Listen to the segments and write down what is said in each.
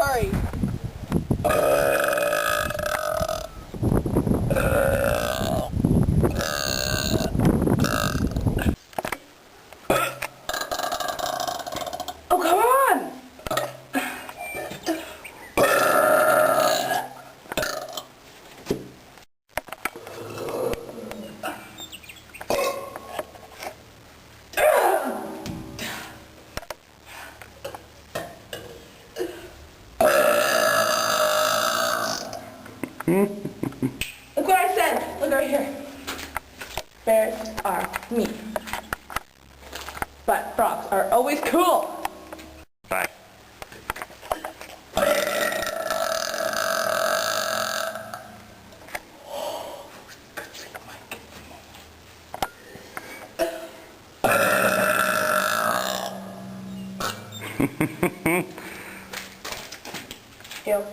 sorry. Oh, come on! Look what I said. Look right here. Bears are mean. But frogs are always cool. Bye. Yo.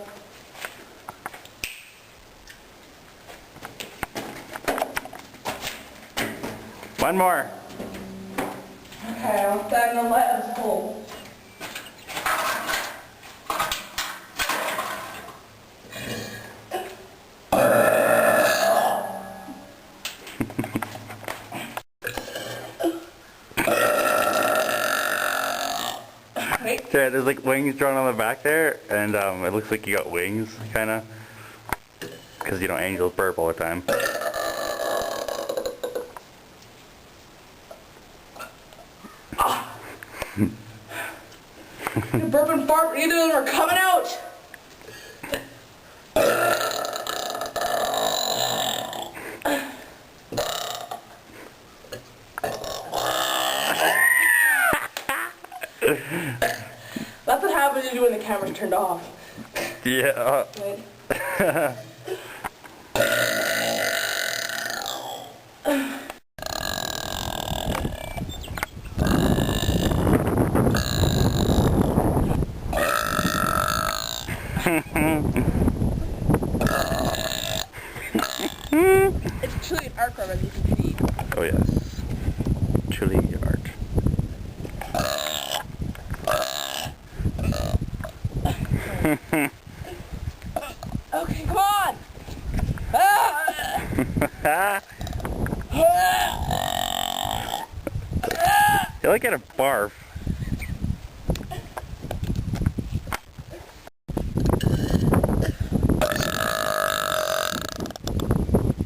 One more. Okay, I'll stand in the light of the hole. Wait. Yeah, there's like wings drawn on the back there, and it looks like you got wings, kind of. Because, you know, angels burp all the time. You burp and fart, either of them are coming out. That's what happens to you when the camera's turned off. Yeah. Right? It's truly an art form, as you can see. Oh yes. Truly art. Okay, come on! Ah! You're like at a barf.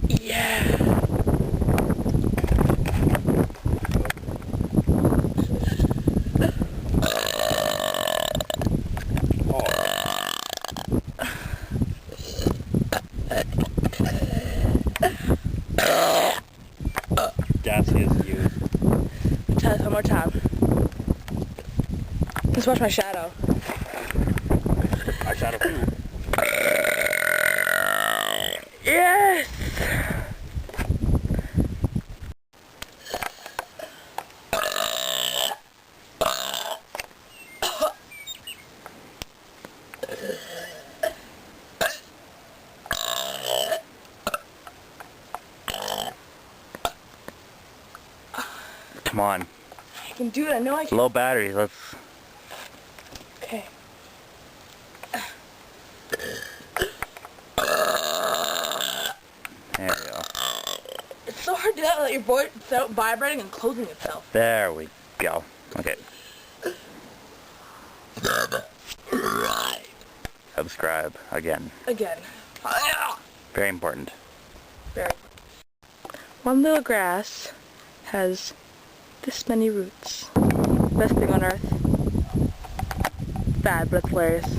Yeah! Gaseous you. Tell us one more time. Let's watch my shadow. I shot a fool. Yes! Come on. I can do it, I know I can. Low battery, let's... Okay. There we go. It's so hard to do that without your voice without vibrating and closing itself. There we go. Okay. Subscribe again. Again. Very important. Very. One little grass has this many roots. Best thing on earth. Bad, but it's hilarious.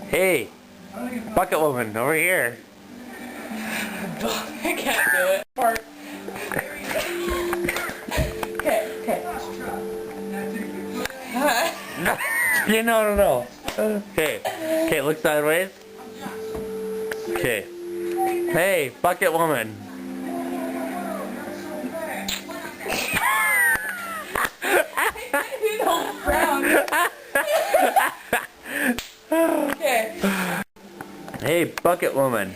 Hey, bucket woman, over here. I can't do it. Fart. Okay. No. Okay, look sideways. Okay. Hey, bucket woman. You don't frown. Okay. Hey, bucket woman.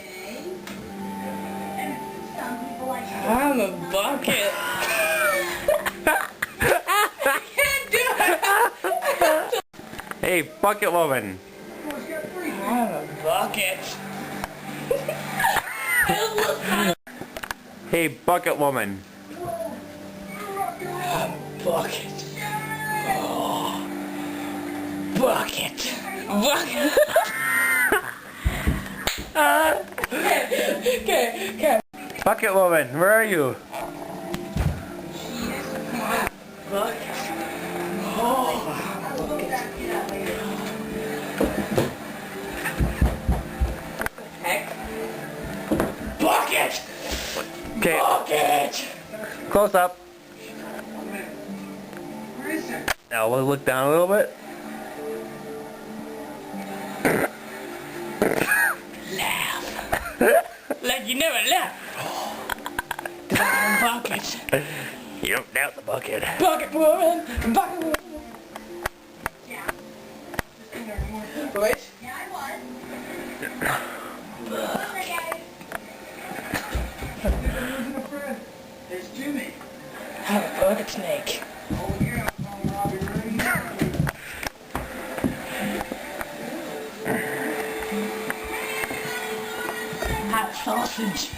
I'm a bucket. I can't do it. Hey, bucket woman. I'm a bucket. Hey, bucket woman. Bucket. Oh. Bucket. Bucket. Okay. Bucket woman, where are you? Bucket. Oh. Heck. Bucket. Okay, Bucket. close up. Now we'll look down a little bit. Laugh. Like you never left. Bucket. You don't doubt the bucket. Bucket woman. Bucket woman. Wait. There's Jimmy. I'm a bucket snake. Oh yeah, I'll be ready now. Hot sausage.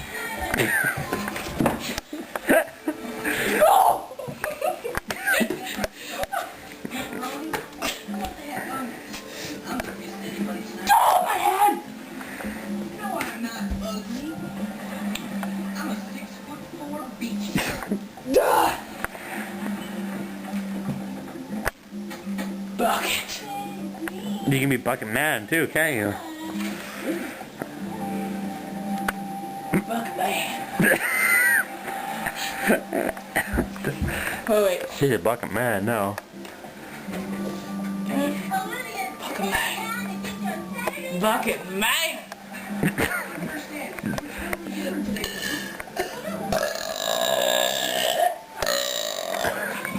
Oh, my head! No, I'm not ugly. I'm a 6'4" beach. Duh. Bucket. You can be bucket man too, can't you? Bucket man. Wait. She's a bucket man now. Bucket man. Bucket man.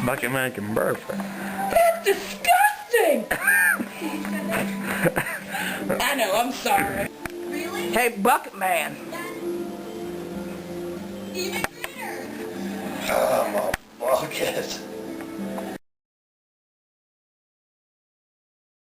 Bucket man can burp. That's disgusting. I know, I'm sorry. Really? Hey, bucket man. Even cleaner. I'm a bucket.